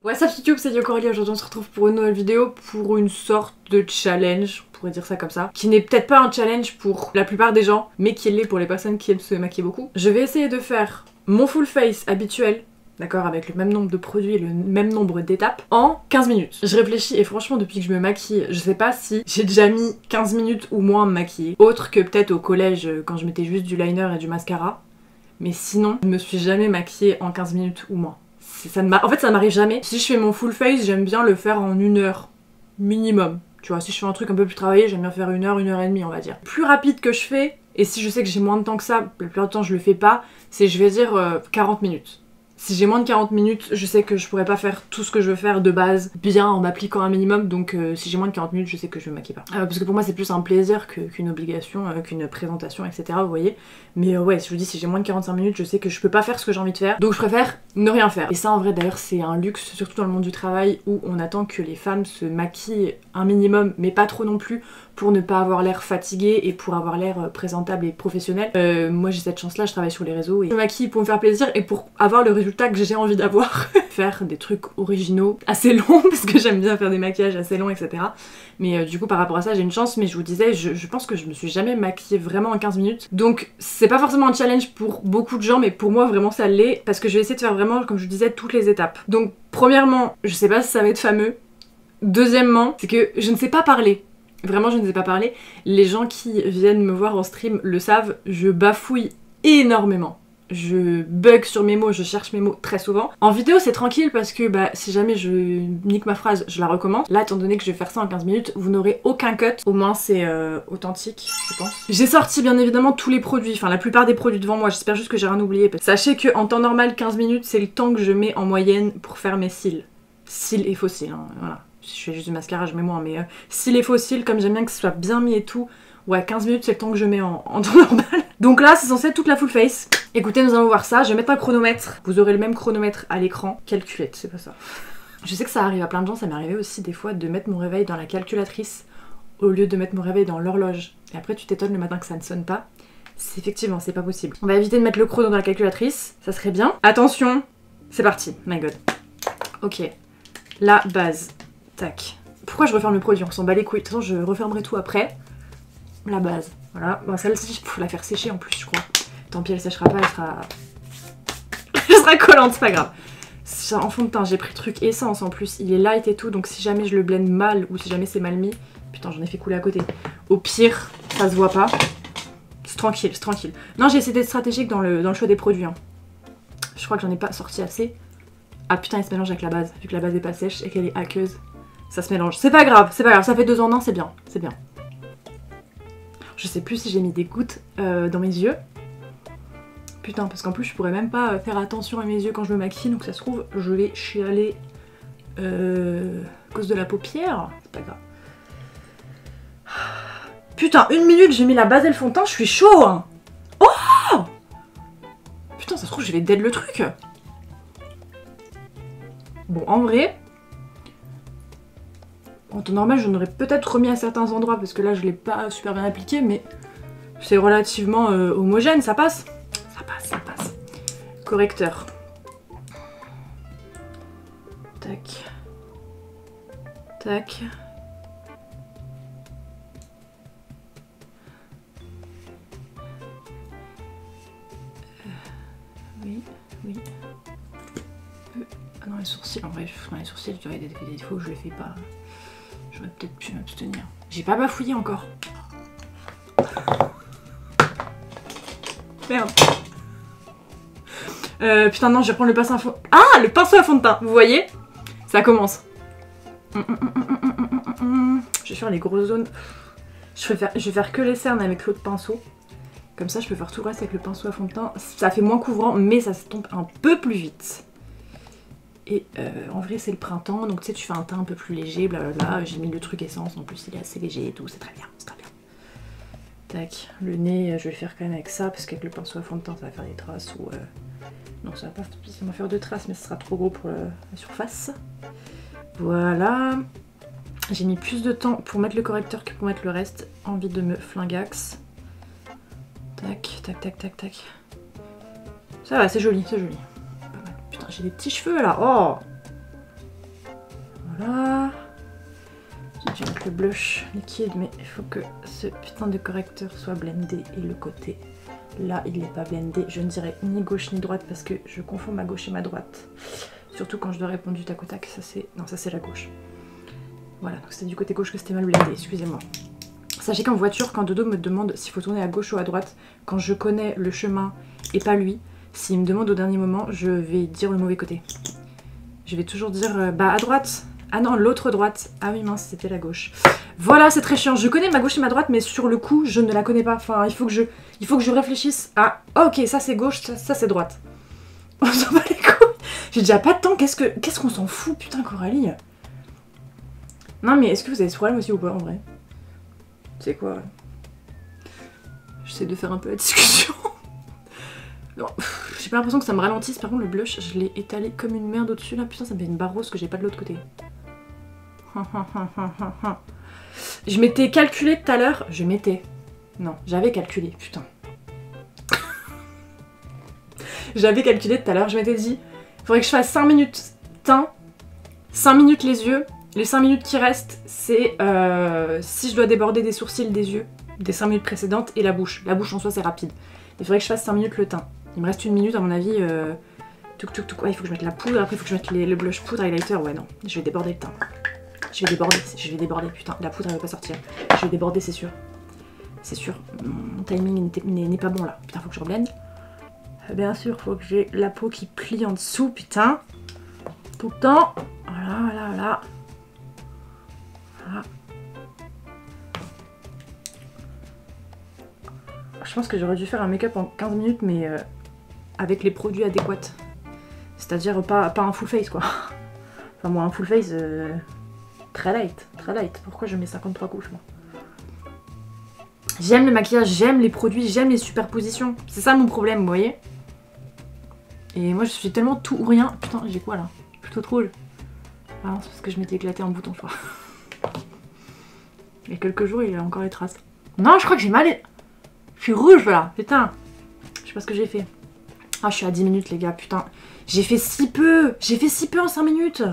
What's up YouTube, c'est Yokorelia. Aujourd'hui on se retrouve pour une nouvelle vidéo, pour une sorte de challenge, on pourrait dire ça comme ça, qui n'est peut-être pas un challenge pour la plupart des gens, mais qui l'est pour les personnes qui aiment se maquiller beaucoup. Je vais essayer de faire mon full face habituel, d'accord, avec le même nombre de produits et le même nombre d'étapes, en 15 minutes. Je réfléchis et franchement depuis que je me maquille, je sais pas si j'ai déjà mis 15 minutes ou moins à me maquiller, autre que peut-être au collège quand je mettais juste du liner et du mascara, mais sinon je me suis jamais maquillée en 15 minutes ou moins. En fait ça m'arrive jamais. Si je fais mon full face, j'aime bien le faire en 1 heure minimum. Tu vois, si je fais un truc un peu plus travaillé, j'aime bien faire 1 heure, 1 heure et demie on va dire. Plus rapide que je fais, et si je sais que j'ai moins de temps que ça, la plupart du temps je le fais pas, c'est je vais dire 40 minutes. Si j'ai moins de 40 minutes, je sais que je pourrais pas faire tout ce que je veux faire de base bien en m'appliquant un minimum, donc si j'ai moins de 40 minutes, je sais que je me maquille pas. Parce que pour moi c'est plus un plaisir qu'une obligation, qu'une présentation, etc. Vous voyez. Mais ouais, je vous dis, si j'ai moins de 45 minutes, je sais que je peux pas faire ce que j'ai envie de faire, donc je préfère ne rien faire. Et ça en vrai d'ailleurs c'est un luxe, surtout dans le monde du travail, où on attend que les femmes se maquillent un minimum, mais pas trop non plus, pour ne pas avoir l'air fatiguée et pour avoir l'air présentable et professionnel. Moi j'ai cette chance là, je travaille sur les réseaux et je me maquille pour me faire plaisir et pour avoir le résultat que j'ai envie d'avoir. Faire des trucs originaux, assez longs, parce que j'aime bien faire des maquillages assez longs, etc. Mais du coup par rapport à ça j'ai une chance, mais je vous disais, je pense que je me suis jamais maquillée vraiment en 15 minutes. Donc c'est pas forcément un challenge pour beaucoup de gens, mais pour moi vraiment ça l'est, parce que je vais essayer de faire vraiment, comme je vous disais, toutes les étapes. Donc premièrement, je sais pas si ça va être fameux. Deuxièmement, c'est que je ne sais pas parler. Vraiment, je ne sais pas parler. Les gens qui viennent me voir en stream le savent, je bafouille énormément. Je bug sur mes mots, je cherche mes mots très souvent. En vidéo, c'est tranquille parce que bah, si jamais je nique ma phrase, je la recommence. Là, étant donné que je vais faire ça en 15 minutes, vous n'aurez aucun cut. Au moins, c'est authentique, je pense. J'ai sorti bien évidemment tous les produits, enfin la plupart des produits devant moi. J'espère juste que j'ai rien oublié. Sachez qu'en temps normal, 15 minutes, c'est le temps que je mets en moyenne pour faire mes cils. Cils et faux cils, hein, voilà. Si je fais juste du mascara, je mets moins, mais cils et faux cils, comme j'aime bien que ce soit bien mis et tout, ouais, 15 minutes c'est le temps que je mets en temps normal. Donc là, c'est censé être toute la full face. Écoutez, nous allons voir ça. Je vais mettre un chronomètre. Vous aurez le même chronomètre à l'écran. Calculette, c'est pas ça. Je sais que ça arrive à plein de gens, ça m'est arrivé aussi des fois de mettre mon réveil dans la calculatrice au lieu de mettre mon réveil dans l'horloge. Et après, tu t'étonnes le matin que ça ne sonne pas. Effectivement, c'est pas possible. On va éviter de mettre le chrono dans la calculatrice, ça serait bien. Attention, c'est parti. My god. Ok, la base. Tac. Pourquoi je referme le produit? On s'en bat les couilles. De toute façon, je refermerai tout après. La base. Voilà. Bon, celle-ci, il faut la faire sécher en plus, je crois. Tant pis, elle séchera pas, elle sera... elle sera collante, c'est pas grave. En fond de teint, j'ai pris le truc essence en plus. Il est light et tout, donc si jamais je le blende mal ou si jamais c'est mal mis... Putain, j'en ai fait couler à côté. Au pire, ça se voit pas. C'est tranquille, c'est tranquille. Non, j'ai essayé d'être stratégique dans le choix des produits. Hein. Je crois que j'en ai pas sorti assez. Ah putain, il se mélange avec la base. Vu que la base est pas sèche et qu'elle est aqueuse. Ça se mélange. C'est pas grave, ça fait 2 en 1, c'est bien, c'est bien. Je sais plus si j'ai mis des gouttes dans mes yeux. Putain, parce qu'en plus je pourrais même pas faire attention à mes yeux quand je me maquille, donc ça se trouve, je vais chialer à cause de la paupière. C'est pas grave. Putain, 1 minute, j'ai mis la base et le fond de teint, je suis chaud hein. Oh putain, ça se trouve, je vais dead le truc. Bon, en vrai... En temps normal, j'en aurais peut-être remis à certains endroits parce que là, je l'ai pas super bien appliqué, mais c'est relativement homogène, ça passe. Ça passe, ça passe. Correcteur. Tac. Tac. Oui, oui. Ah non, les sourcils, en vrai, les sourcils, il y aurait des défauts, je les fais pas. J'aurais peut-être pu m'abstenir. J'ai pas bafouillé encore. Merde. Putain non, je vais prendre le pinceau à fond... Ah, le pinceau à fond de teint, vous voyez? Ça commence. Je vais faire les grosses zones. Je vais faire que les cernes avec l'autre pinceau. Comme ça, je peux faire tout le reste avec le pinceau à fond de teint. Ça fait moins couvrant, mais ça se tombe un peu plus vite. Et en vrai c'est le printemps, donc tu sais tu fais un teint un peu plus léger, blablabla. J'ai mis le truc essence, en plus il est assez léger et tout, c'est très bien, c'est très bien. Tac, le nez je vais le faire quand même avec ça, parce qu'avec le pinceau à fond de teint ça va faire des traces ou... Non ça va pas spécialement faire de traces, mais ce sera trop gros pour la surface. Voilà. J'ai mis plus de temps pour mettre le correcteur que pour mettre le reste. Envie de me flingax. Tac, tac, tac, tac, tac. Ça va, c'est joli, c'est joli. Putain, j'ai des petits cheveux là, oh! Voilà. J'ai dû mettre le blush liquide, mais il faut que ce putain de correcteur soit blendé. Et le côté, là, il n'est pas blendé. Je ne dirais ni gauche ni droite parce que je confonds ma gauche et ma droite. Surtout quand je dois répondre du tac au tac. Ça, c'est... Non, ça, c'est la gauche. Voilà, donc c'était du côté gauche que c'était mal blendé, excusez-moi. Sachez qu'en voiture, quand Dodo me demande s'il faut tourner à gauche ou à droite, quand je connais le chemin et pas lui, s'il me demande au dernier moment, je vais dire le mauvais côté. Je vais toujours dire, bah à droite. Ah non, l'autre droite. Ah oui, mince, c'était la gauche. Voilà, c'est très chiant. Je connais ma gauche et ma droite, mais sur le coup, je ne la connais pas. Enfin, il faut que je réfléchisse à... ok, ça c'est gauche, ça c'est droite. On s'en bat les couilles. J'ai déjà pas de temps. Qu'est-ce qu'on s'en fout, putain, Coralie. Non, mais est-ce que vous avez ce problème aussi ou pas, en vrai? C'est quoi? J'essaie de faire un peu la discussion. J'ai pas l'impression que ça me ralentisse. Par contre, le blush, je l'ai étalé comme une merde au-dessus là. Putain, ça me fait une barre rose que j'ai pas de l'autre côté. Je m'étais calculé tout à l'heure. Non, j'avais calculé, putain. J'avais calculé tout à l'heure. Je m'étais dit, il faudrait que je fasse 5 minutes teint, 5 minutes les yeux. Les 5 minutes qui restent, c'est si je dois déborder des sourcils, des yeux, des 5 minutes précédentes et la bouche. La bouche en soi, c'est rapide. Il faudrait que je fasse 5 minutes le teint. Il me reste 1 minute à mon avis. Ouais, il faut que je mette la poudre, après il faut que je mette le blush poudre, highlighter. Ouais, non, je vais déborder le teint. Je vais déborder, putain, la poudre elle va pas sortir. Je vais déborder, c'est sûr. C'est sûr. Mon timing n'est pas bon là. Putain, faut que je reblende. Bien sûr, faut que j'ai la peau qui plie en dessous, putain. Tout le temps. Voilà, voilà, voilà. Voilà. Je pense que j'aurais dû faire un make-up en 15 minutes, mais avec les produits adéquats. C'est-à-dire pas un full face, quoi. Enfin, moi, un full face très light, très light. Pourquoi je mets 53 couches, moi? J'aime le maquillage, j'aime les produits, j'aime les superpositions. C'est ça mon problème, vous voyez? Et moi, je suis tellement tout ou rien. Putain, j'ai quoi, là? Plutôt trop rouge. Ah non, c'est parce que je m'étais éclaté en bouton, je crois. Il y a quelques jours, il y a encore les traces. Non, je crois que j'ai mal... Je suis rouge, voilà. Putain. Je sais pas ce que j'ai fait. Ah, je suis à 10 minutes, les gars. Putain. J'ai fait si peu. J'ai fait si peu en 5 minutes.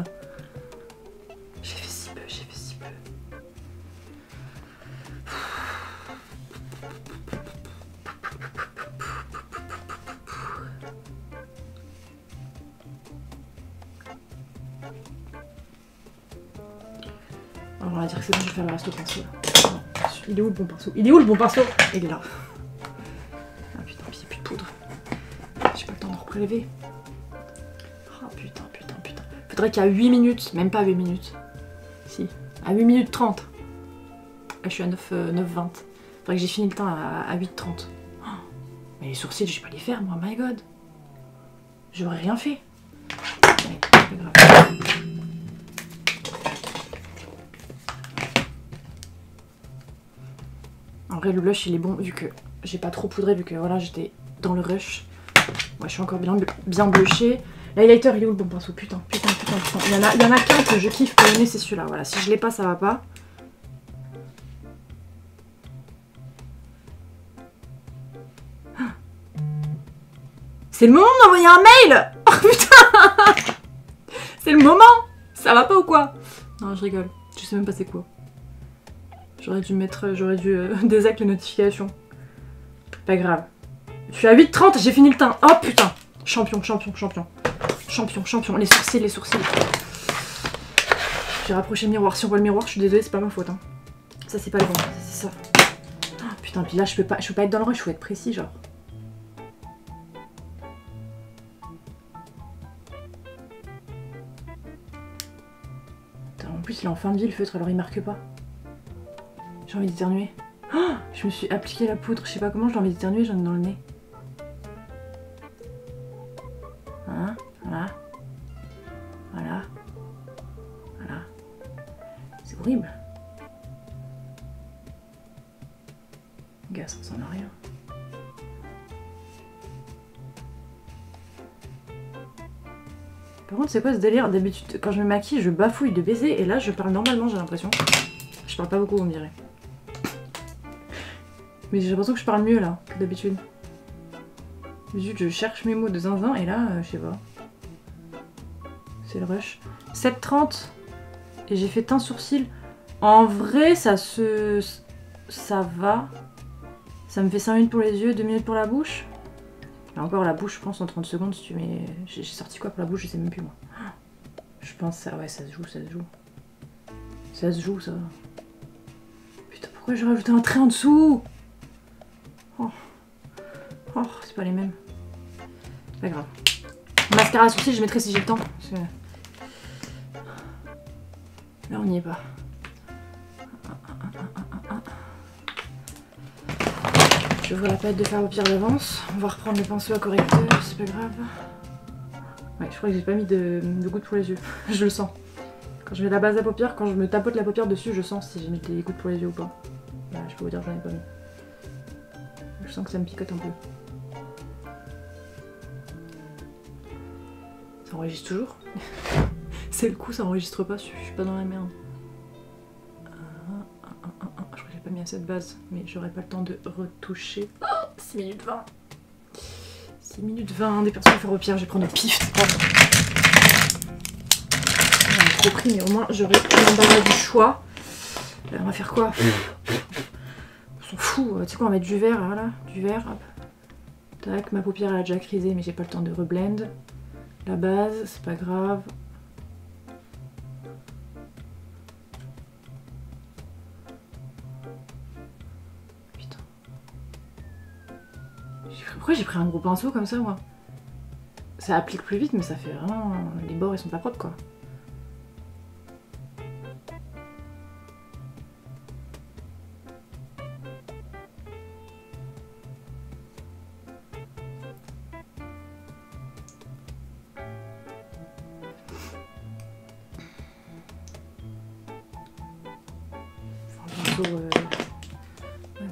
J'ai fait si peu. Alors, on va dire que c'est bon, je vais faire le reste au pinceau. Là. Non. Il est où le bon pinceau? Il est où le bon pinceau? Il est là. Ah putain, puis il n'y a plus de poudre. J'ai pas le temps de reprélever. Oh putain. Faudrait qu'à 8 minutes, même pas 8 minutes. Si, à 8 minutes 30. Là, je suis à 9, 9,20. Faudrait que j'ai fini le temps à 8,30. Oh, mais les sourcils, je vais pas les faire, moi, my god. J'aurais rien fait. Ouais, c'est pas grave. En vrai, le blush, il est bon, vu que j'ai pas trop poudré, vu que voilà, j'étais dans le rush. Moi, je suis encore bien blushée. L'highlighter, il est où le bon pinceau? Putain. Il y en a qu'un que je kiffe pour le nez, c'est celui-là. Voilà, si je l'ai pas, ça va pas. C'est le moment d'envoyer un mail! Oh putain! C'est le moment! Ça va pas ou quoi? Non, je rigole. Je sais même pas c'est quoi. J'aurais dû désactiver les notifications. Pas grave. Je suis à 8,30, j'ai fini le teint. Oh putain! Champion. Les sourcils. J'ai rapproché le miroir. Si on voit le miroir, je suis désolée, c'est pas ma faute. Hein. Ça, c'est pas le bon. C'est ça. Oh, putain, puis là, je peux pas être dans le rush, je faut être précis, genre. Putain, en plus, il est en fin de vie, le feutre, alors il marque pas. J'ai envie d'éternuer. Oh, je me suis appliqué la poudre, je sais pas comment, j'ai envie d'éternuer, j'en ai dans le nez. Voilà. C'est horrible. Gars, ça ressemble à rien. Par contre, c'est quoi ce délire? D'habitude, quand je me maquille, je bafouille de baiser, et là, je parle normalement, j'ai l'impression. Je parle pas beaucoup, on dirait. Mais j'ai l'impression que je parle mieux, là, que d'habitude. D'habitude, je cherche mes mots de zinzin, et là, je sais pas. C'est le rush. 7,30. Et j'ai fait teint sourcil. En vrai, ça va. Ça me fait 5 minutes pour les yeux, 2 minutes pour la bouche. Et encore la bouche, je pense, en 30 secondes, si tu mets... J'ai sorti quoi pour la bouche, je sais même plus, moi. Je pense ça, ouais, ça se joue, ça se joue. Ça se joue, ça. Putain, pourquoi j'ai rajouté un trait en dessous? Oh, c'est pas les mêmes. C'est pas grave. Mascara à sourcils, je mettrai si j'ai le temps. Parce que... Là, on n'y est pas. J'ouvre la palette de fard à paupières d'avance. On va reprendre le pinceau à correcteur, c'est pas grave. Ouais, je crois que j'ai pas mis de gouttes pour les yeux. Je le sens. Quand je mets la base à paupières, quand je me tapote la paupière dessus, je sens si j'ai mis des gouttes pour les yeux ou pas. Là, je peux vous dire, j'en ai pas mis. Je sens que ça me picote un peu. Ça enregistre toujours. C'est le coup, ça enregistre pas, je suis pas dans la merde. Je crois que j'ai pas mis assez de base, mais j'aurais pas le temps de retoucher. Oh, 6 minutes 20. 6 minutes 20, des personnes faire au pire, je vais prendre le pif. J'en ai trop pris, mais au moins j'aurai l'embarras du choix. On va faire quoi? On s'en fout, tu sais quoi, on va mettre du vert, voilà, du vert, hop. Tac, ma paupière elle a déjà crisé, mais j'ai pas le temps de reblend. La base, c'est pas grave. Putain. Pourquoi j'ai pris un gros pinceau comme ça, moi? Ça applique plus vite, mais ça fait vraiment... Les bords, ils sont pas propres, quoi.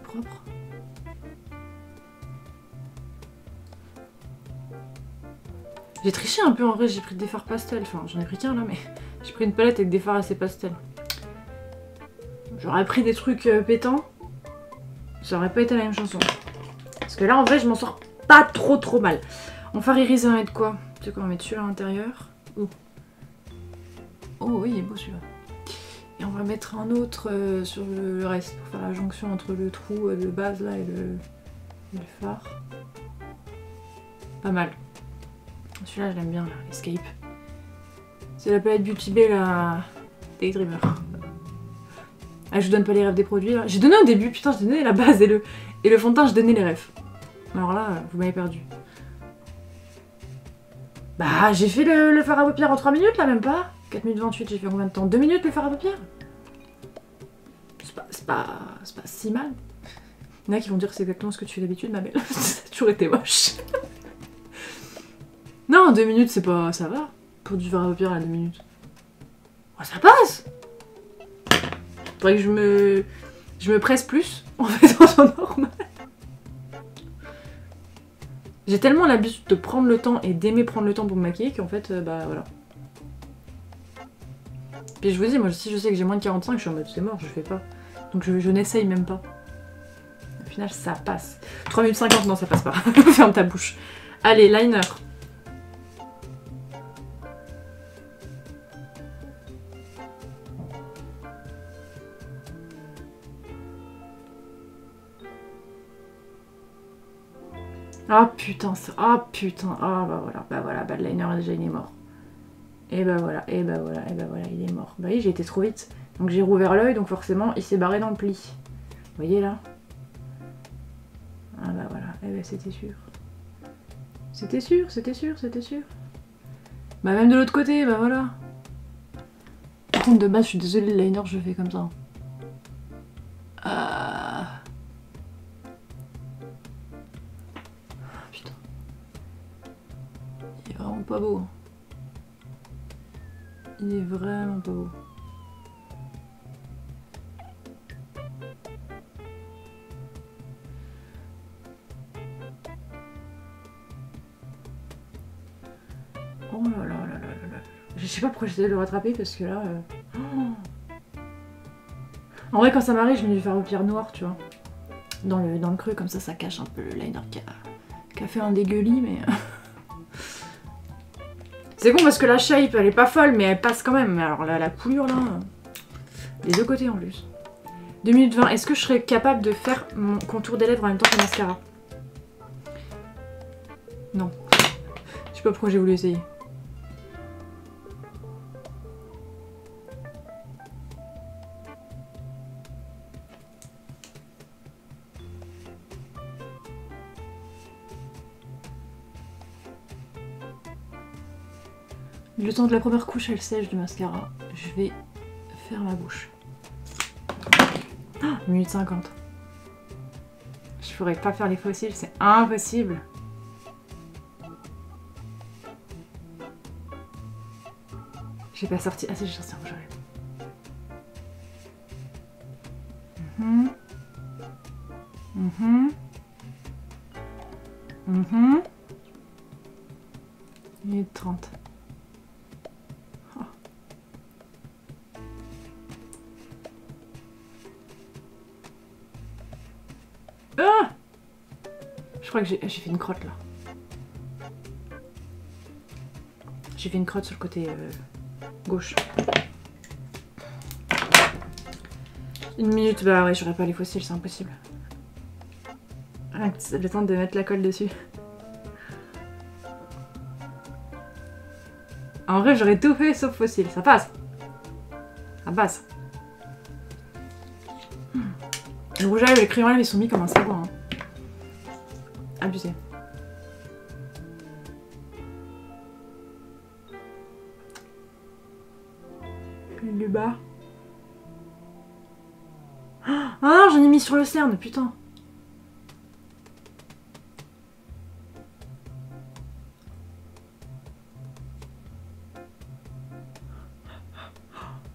Propre. J'ai triché un peu en vrai, j'ai pris des fards pastel, enfin j'en ai pris qu'un là, mais j'ai pris une palette avec des fards assez pastel. J'aurais pris des trucs pétants, ça aurait pas été la même chanson. Parce que là en vrai je m'en sors pas trop mal. En fard iris, on va mettre quoi? Tu sais quoi, on va mettre celui-là à l'intérieur. Oh oui, il est beau celui-là. Et on va mettre un autre sur le reste pour faire la jonction entre le trou de base là et le phare. Pas mal. Celui-là je l'aime bien là, Escape. C'est la palette Beauty Bay la Daydreamer. Ah, je vous donne pas les rêves des produits là. J'ai donné au début, putain, j'ai donné la base et le fond de teint, je donnais les rêves. Alors là, vous m'avez perdu. Bah, j'ai fait le fard à paupières en 3 minutes là, même pas. 4 minutes 28, j'ai fait combien de temps? 2 minutes le fard à paupières? C'est pas si mal. Il y en a qui vont dire que c'est exactement ce que tu fais d'habitude, ma belle. Ça a toujours été moche. Non, 2 minutes, c'est pas... ça va. Pour du fard à paupières à 2 minutes. Oh, ça passe. Faudrait que je me presse plus, en fait, en temps normal. J'ai tellement l'habitude de prendre le temps et d'aimer prendre le temps pour me maquiller qu'en fait, bah voilà. Puis je vous dis, moi si je sais que j'ai moins de 45, je suis en mode c'est mort, je fais pas. Donc je n'essaye même pas. Au final, ça passe. 3 minutes 50, non, ça passe pas. Ferme ta bouche. Allez, liner. Ah putain, ah putain, ah bah voilà, le liner déjà il est mort. Et bah voilà, il est mort. Bah oui, j'ai été trop vite. Donc j'ai rouvert l'œil, donc forcément il s'est barré dans le pli. Vous voyez là? Ah bah voilà, eh bah c'était sûr. C'était sûr. Bah même de l'autre côté, bah voilà. Par contre de base, je suis désolée, le liner je le fais comme ça. Putain. Il est vraiment pas beau. Il est vraiment pas beau. Oh là là. Je sais pas pourquoi j'essaie de le rattraper parce que là... En vrai quand ça m'arrive je mets du fard à paupières noir, tu vois. Dans le creux comme ça cache un peu le liner qui a fait un dégueulis mais... C'est con parce que la shape elle est pas folle mais elle passe quand même. Mais alors la coulure là, les deux côtés en plus. 2 minutes 20, est-ce que je serais capable de faire mon contour des lèvres en même temps que le mascara? Non. Je sais pas pourquoi j'ai voulu essayer. Le temps de la première couche elle sèche du mascara. Je vais faire ma bouche. Ah, 1 minute 50. Je pourrais pas faire les fossiles, c'est impossible. J'ai pas sorti. Ah si, j'ai sorti un rouge à lèvres. 1 minute 30. Ah, je crois que j'ai fait une crotte là. J'ai fait une crotte sur le côté gauche. 1 minute, bah ouais, j'aurais pas les fossiles, c'est impossible. C'est le temps de mettre la colle dessus. En vrai, j'aurais tout fait sauf fossiles, ça passe. Ça passe. Le rouge à lèvres et les crayons à lèvres ils sont mis comme un savon. Hein. Abusé. Du bas. Ah, j'en ai mis sur le cerne, putain.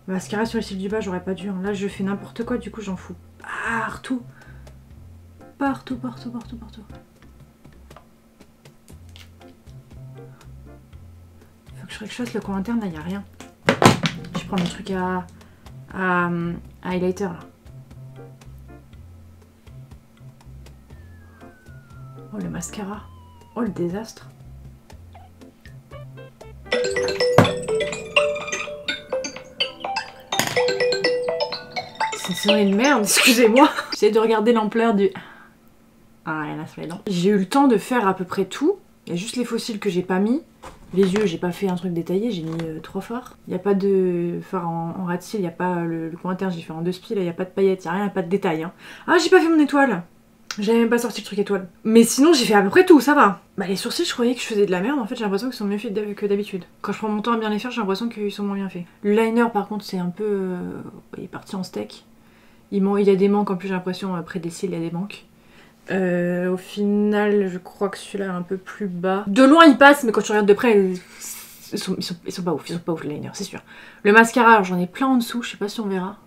Mascara sur les cils du bas, j'aurais pas dû. Hein. Là, je fais n'importe quoi, du coup, j'en fous partout. Partout, partout, partout, partout. Faut que je fasse le coin interne, là, y a rien. Je prends le truc à highlighter, là. Oh, le mascara. Oh, le désastre. C'est une merde, excusez-moi. J'essaie de regarder l'ampleur du... Ah, elle a fait non. J'ai eu le temps de faire à peu près tout. Il y a juste les fossiles que j'ai pas mis. Les yeux, j'ai pas fait un truc détaillé, j'ai mis 3 fards. Il n'y a pas de fard en ras de cils, il n'y a pas le coin interne, j'ai fait en 2 spies, il n'y a pas de paillettes, il n'y a rien, il n'y a pas de détails. Hein. Ah, j'ai pas fait mon étoile. J'avais même pas sorti le truc étoile. Mais sinon, j'ai fait à peu près tout, ça va. Bah, les sourcils, je croyais que je faisais de la merde. En fait, j'ai l'impression qu'ils sont mieux faits que d'habitude. Quand je prends mon temps à bien les faire, j'ai l'impression qu'ils sont moins bien faits. Le liner, par contre, c'est un peu... il est parti en steak. Il y a des manques, en plus, j'ai l'impression, après des cils, il y a des manques. Au final, je crois que celui-là est un peu plus bas. De loin, il passe, mais quand tu regardes de près, ils sont pas ouf. Ils sont pas ouf, le liner, c'est sûr. Le mascara, j'en ai plein en dessous, je sais pas si on verra.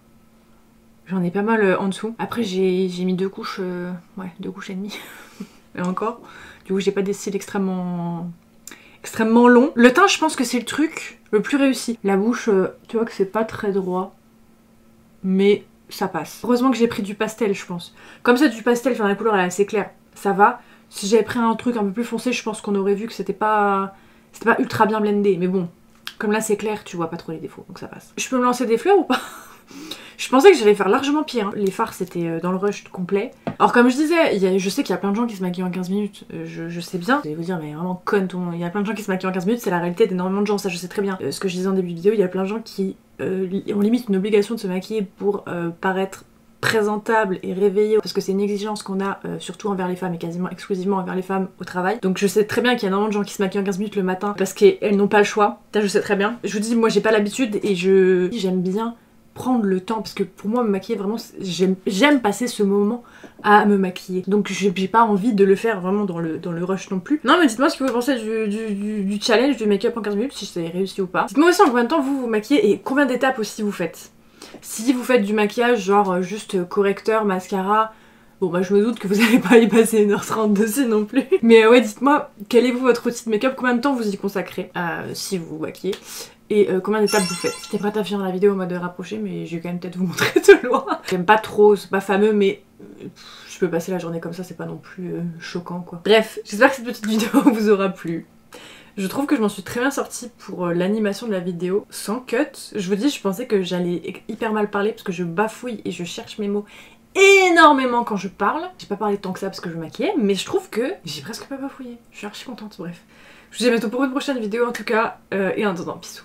J'en ai pas mal en dessous. Après, j'ai mis 2 couches, ouais, 2 couches et demie. Et encore. Du coup, j'ai pas des cils extrêmement longs. Le teint, je pense que c'est le truc le plus réussi. La bouche, tu vois que c'est pas très droit. Mais ça passe. Heureusement que j'ai pris du pastel, je pense. Comme ça, du pastel, enfin la couleur elle est assez claire. Ça va. Si j'avais pris un truc un peu plus foncé, je pense qu'on aurait vu que c'était pas ultra bien blendé. Mais bon, comme là c'est clair, tu vois pas trop les défauts, donc ça passe. Je peux me lancer des fleurs ou pas? Je pensais que j'allais faire largement pire. Hein. Les fards c'était dans le rush complet. Alors comme je disais, je sais qu'il y a plein de gens qui se maquillent en 15 minutes. Je sais bien. Vous allez vous dire mais vraiment conne tout le monde. Il y a plein de gens qui se maquillent en 15 minutes, c'est la réalité d'énormément de gens, ça je sais très bien. Ce que je disais en début de vidéo, il y a plein de gens qui ont limite une obligation de se maquiller pour paraître présentable et réveillé parce que c'est une exigence qu'on a surtout envers les femmes et quasiment exclusivement envers les femmes au travail. Donc je sais très bien qu'il y a énormément de gens qui se maquillent en 15 minutes le matin parce qu'elles n'ont pas le choix. Ça je sais très bien. Je vous dis, moi j'ai pas l'habitude et j'aime bien prendre le temps parce que pour moi me maquiller vraiment j'aime passer ce moment à me maquiller, donc j'ai pas envie de le faire vraiment dans le rush non plus. Non mais dites-moi ce que vous pensez du challenge du make-up en 15 minutes, si ça a réussi ou pas. Dites-moi aussi en combien de temps vous maquillez et combien d'étapes aussi vous faites. Si vous faites du maquillage genre juste correcteur, mascara, bon bah je me doute que vous allez pas y passer 1h30 dessus non plus. Mais ouais, dites-moi quel est votre routine make-up, combien de temps vous y consacrez si vous vous maquillez. Et combien d'étapes vous faites. J'étais prête à finir la vidéo en mode rapproché, mais je vais quand même peut-être vous montrer de loin. J'aime pas trop, c'est pas fameux, mais je peux passer la journée comme ça, c'est pas non plus choquant quoi. Bref, j'espère que cette petite vidéo vous aura plu. Je trouve que je m'en suis très bien sortie pour l'animation de la vidéo, sans cut. Je vous dis, je pensais que j'allais hyper mal parler parce que je bafouille et je cherche mes mots énormément quand je parle. J'ai pas parlé tant que ça parce que je me maquillais, mais je trouve que j'ai presque pas bafouillé. Je suis archi contente, bref. Je vous dis à bientôt pour une prochaine vidéo en tout cas, et en attendant, bisous.